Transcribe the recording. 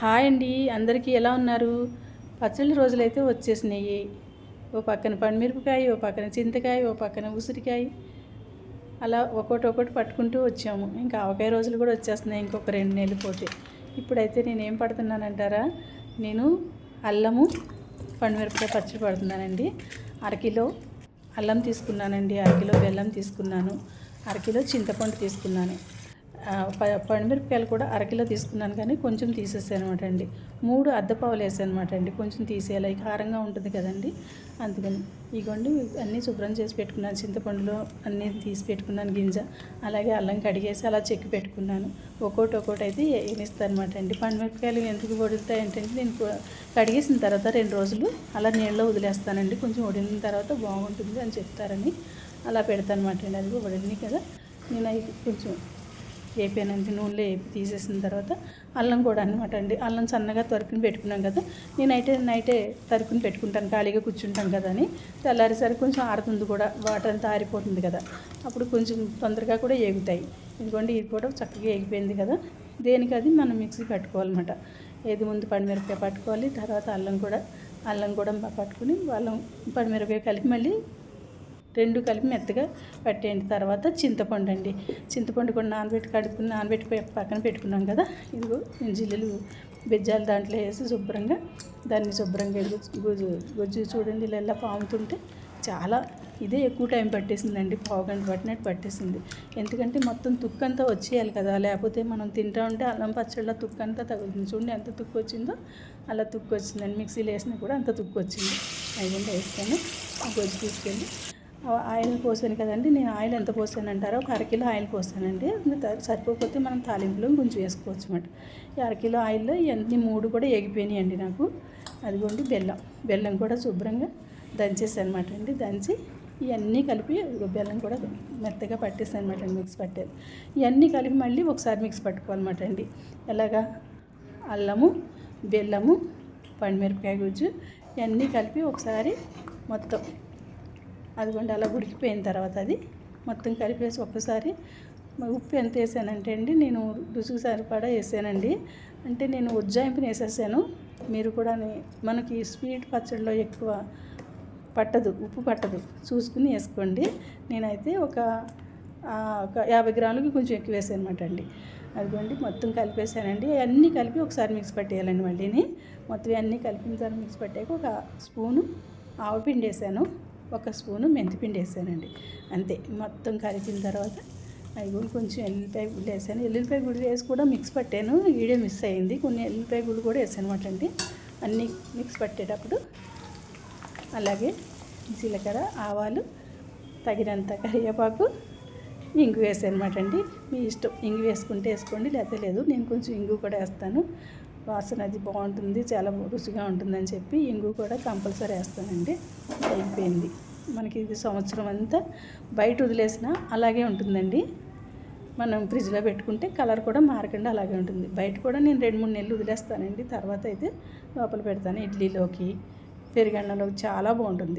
Hi అండి, అందరికీ ఎలా ఉన్నారు? పచ్చళ్ళ రోజులైతే వచ్చేసినాయి. ఓ పక్కన పండుమిరపకాయ, ఓ పక్కన చింతకాయ, ఓ పక్కన ఉసిరికాయ, అలా ఒక్కొక్కటి పట్టుకుంటూ వచ్చాము. ఇంకా ఆవకాయ రోజులు కూడా వచ్చేస్తున్నాయి ఇంకొక 2 నెలలు పోతే. ఇప్పుడైతే నేనేం పడుతున్నానంటారా, నేను అల్లము పండుమిరపకాయ పచ్చడి పడుతున్నానండి. అరకిలో అల్లం తీసుకున్నానండి, అరకిలో బెల్లం తీసుకున్నాను, అరకిలో చింతపండు తీసుకున్నాను. పండుమిరపకాయలు కూడా అరకిలో తీసుకున్నాను, కానీ కొంచెం తీసేసాను అనమాట అండి. 3 అద్దపావులు వేసాను అనమాట అండి, కొంచెం తీసేయాలి, కారంగా ఉంటుంది కదండి, అందుకని. ఇగోండి అన్నీ శుభ్రం చేసి పెట్టుకున్నాను. చింతపండులో అన్నీ తీసి పెట్టుకున్నాను గింజ, అలాగే అల్లం కడిగేసి అలా చెక్కి పెట్టుకున్నాను. ఒక్కొక్కటి అయితే వేనిస్తాను అనమాట అండి. పండుమిరపకాయలు ఎందుకు వడులుతాయి అంటే, నేను కడిగేసిన తర్వాత 2 రోజులు అలా నీళ్ళలో వదిలేస్తానండి, కొంచెం వడిలిన తర్వాత బాగుంటుంది అని చెప్తారని అలా పెడతాను అనమాట అండి. అది వడిలినాయి కదా, నేను అవి కొంచెం వేపానండి, నూనెలో వేపి తీసేసిన తర్వాత అల్లం కూడా అనమాట అండి. అల్లం సన్నగా తరుకుని పెట్టుకున్నాం కదా, నేను నైటే తరుకుని పెట్టుకుంటాను, ఖాళీగా కూర్చుంటాం కదా అని. తెల్లారేసరికి కొంచెం ఆరుతుంది కూడా, వాటర్ అంతా ఆరిపోతుంది కదా, అప్పుడు కొంచెం తొందరగా కూడా ఏగుతాయి. ఇదిగోండి, ఇది కూడా చక్కగా ఏగిపోయింది కదా. దేనికి అది మనం మిక్సీ పట్టుకోవాలన్నమాట. ఏది ముందు పండుమిరపకాయ పట్టుకోవాలి, తర్వాత అల్లం కూడా పట్టుకుని పండుమిరపకాయ కలిపి మళ్ళీ 2 కలిపి మెత్తగా పట్టేయండి. తర్వాత చింతపండు అండి, చింతపండు కూడా నానబెట్టి పక్కన పెట్టుకున్నాం కదా. ఇదిగో జిల్లులు బెజ్జాలు దాంట్లో వేసి దాన్ని శుభ్రంగా గొజ్జు చూడండి ఇలా పాముతుంటే చాలా ఇదే ఎక్కువ టైం పట్టేసిందండి, పావుగంట పట్టినట్టు పట్టేసింది. ఎందుకంటే మొత్తం తుక్కంతా వచ్చేయాలి కదా, లేకపోతే మనం తింటా ఉంటే అల్లం పచ్చళ్ళ తుక్కంతా తగులుతుంది. చూడండి ఎంత తుక్కు వచ్చిందో, అలా తుక్కు వచ్చిందండి. మిక్సీలో వేసినా కూడా అంత తుక్కు వచ్చింది. అయిపోయింది, వేస్తాను గొజ్జు తీసుకెళ్ళి ఆయిల్ పోసాను కదండి. నేను ఆయిల్ ఎంత పోసాను అంటారో, ఒక అరకిలో ఆయిల్ పోసానండి. సరిపోతే మనం తాలింపులో కొంచెం వేసుకోవచ్చు అన్నమాట. ఈ అరకిలో ఆయిల్లో ఇవన్నీ 3 కూడా ఎగిపోయినాయండి నాకు. అదిగోండి బెల్లం కూడా శుభ్రంగా దంచేసాను అనమాట అండి. దంచి ఇవన్నీ కలిపి బెల్లం కూడా మెత్తగా పట్టేసాను అనమాట అండి, మిక్స్ పట్టాను. ఇవన్నీ కలిపి మళ్ళీ ఒకసారి మిక్స్ పట్టుకోవాలన్నమాట అండి. ఎలాగా, అల్లము, బెల్లము, పండుమిరపకాయ గుజ్జు ఇవన్నీ కలిపి ఒకసారి మొత్తం అదిగోండి అలా ఉడికిపోయిన తర్వాత అది మొత్తం కలిపేసి ఒక్కసారి. ఉప్పు ఎంత వేసానంటే అండి, నేను రుచికి సరిపడా వేసానండి. అంటే నేను ఉజ్జాయింపుని వేసేసాను. మీరు కూడా మనకి స్వీట్ పచ్చడిలో ఎక్కువ ఉప్పు పట్టదు, చూసుకుని వేసుకోండి. నేనైతే ఒక 50 గ్రాములకి కొంచెం ఎక్కువ వేసాను అనమాట అండి. అదిగోండి మొత్తం కలిపేసానండి. అన్నీ కలిపి ఒకసారి మిక్స్ పట్టేయాలండి. మళ్ళీని మొత్తం అన్నీ కలిపిన తర్వాత మిక్స్ పట్టాక ఒక స్పూను ఆవపిండి వేసాను, 1 స్పూను మెంతిపిండి వేసానండి, అంతే. మొత్తం కలిపిన తర్వాత అవి కూడా కొంచెం ఎల్లిపాయ గుళ్ళు వేసాను. ఎల్లిపాయ గుళ్ళు వేసి కూడా మిక్స్ పట్టాను, వీడియో మిస్ అయింది. కొన్ని ఎల్లిపాయ గుళ్ళు కూడా వేసాను అనమాట అండి అన్నీ మిక్స్ పట్టేటప్పుడు. అలాగే జీలకర్ర, ఆవాలు, తగినంత కరివేపాకు, ఇంగు వేసాను అనమాట అండి. మీ ఇష్టం, ఇంగు వేసుకుంటే వేసుకోండి, లేకపోతే లేదు. నేను కొంచెం ఇంగు కూడా వేస్తాను, వాసన అది బాగుంటుంది, చాలా రుచిగా ఉంటుందని చెప్పి ఇంగు కూడా కంపల్సరీ వేస్తానండి. అయిపోయింది మనకి. ఇది సంవత్సరం అంతా బయట వదిలేసినా అలాగే ఉంటుందండి. మనం ఫ్రిడ్జ్లో పెట్టుకుంటే కలర్ కూడా మారకుండా అలాగే ఉంటుంది. బయట కూడా నేను 2-3 నెలలు వదిలేస్తానండి, తర్వాత అయితే లోపల పెడతాను. ఇడ్లీలోకి, పెరుగన్నంలోకి చాలా బాగుంటుంది.